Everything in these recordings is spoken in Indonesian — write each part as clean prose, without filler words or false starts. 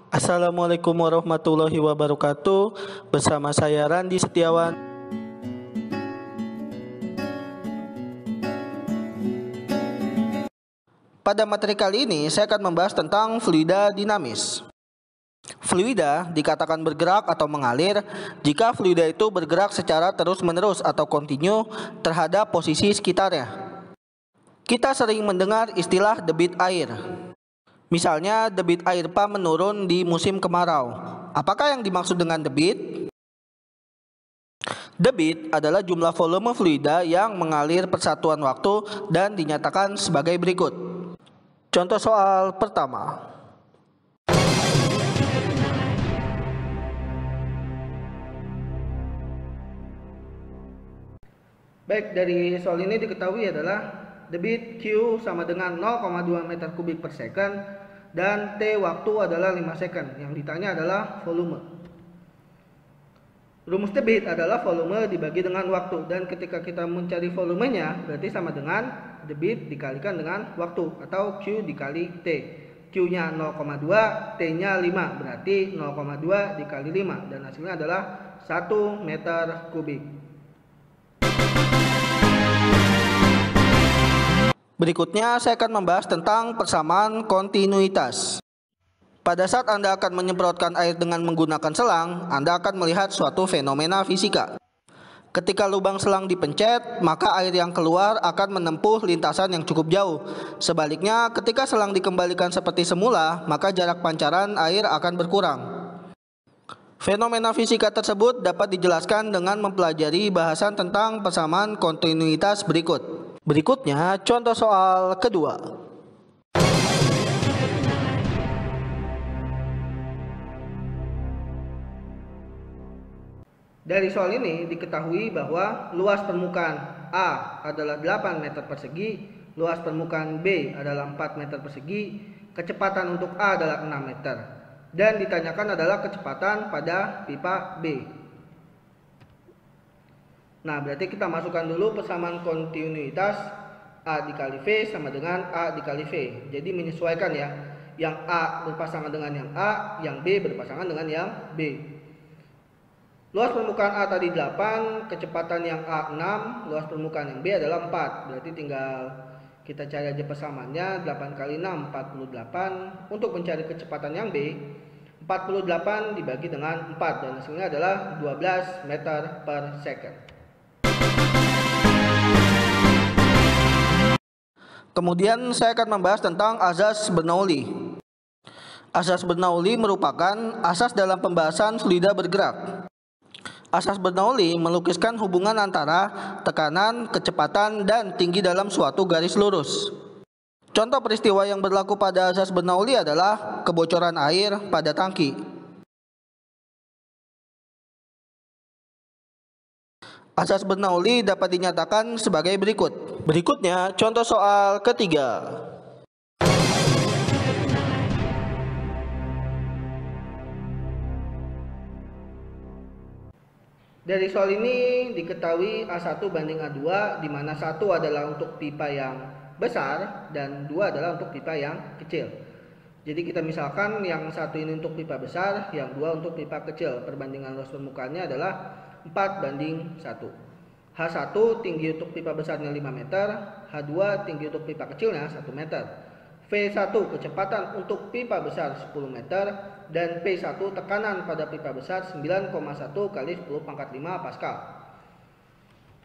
Assalamualaikum warahmatullahi wabarakatuh. Bersama saya Randi Setiawan. Pada materi kali ini saya akan membahas tentang fluida dinamis. Fluida dikatakan bergerak atau mengalir jika fluida itu bergerak secara terus-menerus atau kontinu terhadap posisi sekitarnya. Kita sering mendengar istilah debit air. Misalnya debit air pump menurun di musim kemarau. Apakah yang dimaksud dengan debit? Debit adalah jumlah volume fluida yang mengalir persatuan waktu dan dinyatakan sebagai berikut. Contoh soal pertama. Baik, dari soal ini diketahui adalah debit Q sama dengan 0,2 meter kubik per second dan T waktu adalah 5 second. Yang ditanya adalah volume. Rumus debit adalah volume dibagi dengan waktu, dan ketika kita mencari volumenya berarti sama dengan debit dikalikan dengan waktu atau Q dikali T. Q-nya 0,2, T-nya 5, berarti 0,2 dikali 5 dan hasilnya adalah 1 meter kubik. Berikutnya saya akan membahas tentang persamaan kontinuitas. Pada saat Anda akan menyemprotkan air dengan menggunakan selang, Anda akan melihat suatu fenomena fisika. Ketika lubang selang dipencet, maka air yang keluar akan menempuh lintasan yang cukup jauh. Sebaliknya, ketika selang dikembalikan seperti semula, maka jarak pancaran air akan berkurang. Fenomena fisika tersebut dapat dijelaskan dengan mempelajari bahasan tentang persamaan kontinuitas berikut. Berikutnya, contoh soal kedua. Dari soal ini diketahui bahwa luas permukaan A adalah 8 meter persegi, luas permukaan B adalah 4 meter persegi, kecepatan untuk A adalah 6 meter, dan ditanyakan adalah kecepatan pada pipa B. Nah, berarti kita masukkan dulu persamaan kontinuitas A dikali V sama dengan A dikali V. Jadi menyesuaikan ya, yang A berpasangan dengan yang A, yang B berpasangan dengan yang B. Luas permukaan A tadi 8, kecepatan yang A 6, luas permukaan yang B adalah 4. Berarti tinggal kita cari aja persamaannya, 8 kali 6, 48. Untuk mencari kecepatan yang B, 48 dibagi dengan 4 dan hasilnya adalah 12 meter per second. Kemudian saya akan membahas tentang asas Bernoulli. Asas Bernoulli merupakan asas dalam pembahasan fluida bergerak. Asas Bernoulli melukiskan hubungan antara tekanan, kecepatan, dan tinggi dalam suatu garis lurus. Contoh peristiwa yang berlaku pada asas Bernoulli adalah kebocoran air pada tangki. Asas Bernoulli dapat dinyatakan sebagai berikut. Berikutnya, contoh soal ketiga. Dari soal ini diketahui A1 banding A2, di mana 1 adalah untuk pipa yang besar dan 2 adalah untuk pipa yang kecil. Jadi kita misalkan yang 1 ini untuk pipa besar, yang 2 untuk pipa kecil. Perbandingan luas permukaannya adalah 4 banding 1. H1 tinggi untuk pipa besarnya 5 meter, H2 tinggi untuk pipa kecilnya 1 meter. V1 kecepatan untuk pipa besar 10 meter, dan P1 tekanan pada pipa besar 9,1 kali 10 pangkat 5 Pascal.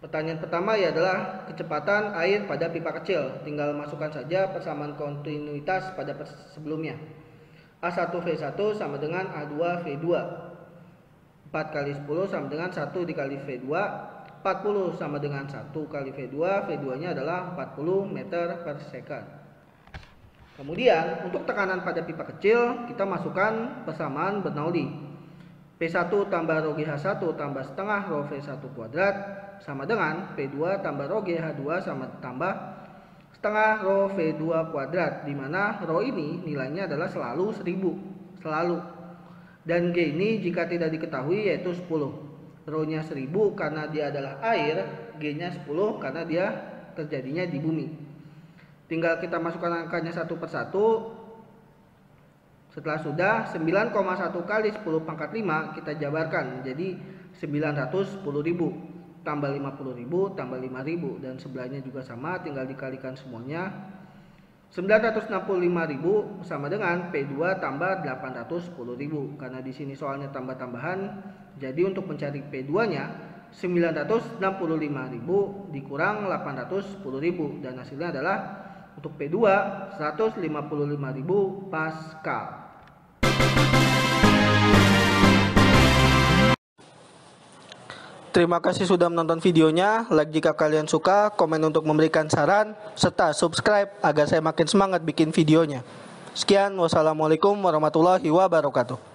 Pertanyaan pertama adalah kecepatan air pada pipa kecil. Tinggal masukkan saja persamaan kontinuitas pada sebelumnya. A1 V1 sama dengan A2 V2. 4 kali 10 sama dengan 1 dikali V2. 40 sama dengan 1 kali V2. V2 nya adalah 40 meter per second. Kemudian untuk tekanan pada pipa kecil kita masukkan persamaan Bernoulli. P1 tambah rho GH1 tambah setengah rho V1 kuadrat sama dengan P2 tambah rho GH2 sama tambah setengah rho V2 kuadrat, di mana rho ini nilainya adalah selalu 1000. Selalu. Dan G ini jika tidak diketahui yaitu 10. Rho-nya 1000 karena dia adalah air, G-nya 10 karena dia terjadinya di bumi. Tinggal kita masukkan angkanya satu persatu. Setelah sudah 9,1 kali 10 pangkat 5 kita jabarkan menjadi 910.000 tambah 50.000 tambah 5.000 dan sebelahnya juga sama, tinggal dikalikan semuanya. 965.000 sama dengan P2 tambah 810.000. Karena di sini soalnya tambah-tambahan, jadi untuk mencari P2-nya 965.000 dikurang 810.000 dan hasilnya adalah untuk P2 155.000 Pascal. Terima kasih sudah menonton videonya. Like jika kalian suka, komen untuk memberikan saran, serta subscribe agar saya makin semangat bikin videonya. Sekian, wassalamualaikum warahmatullahi wabarakatuh.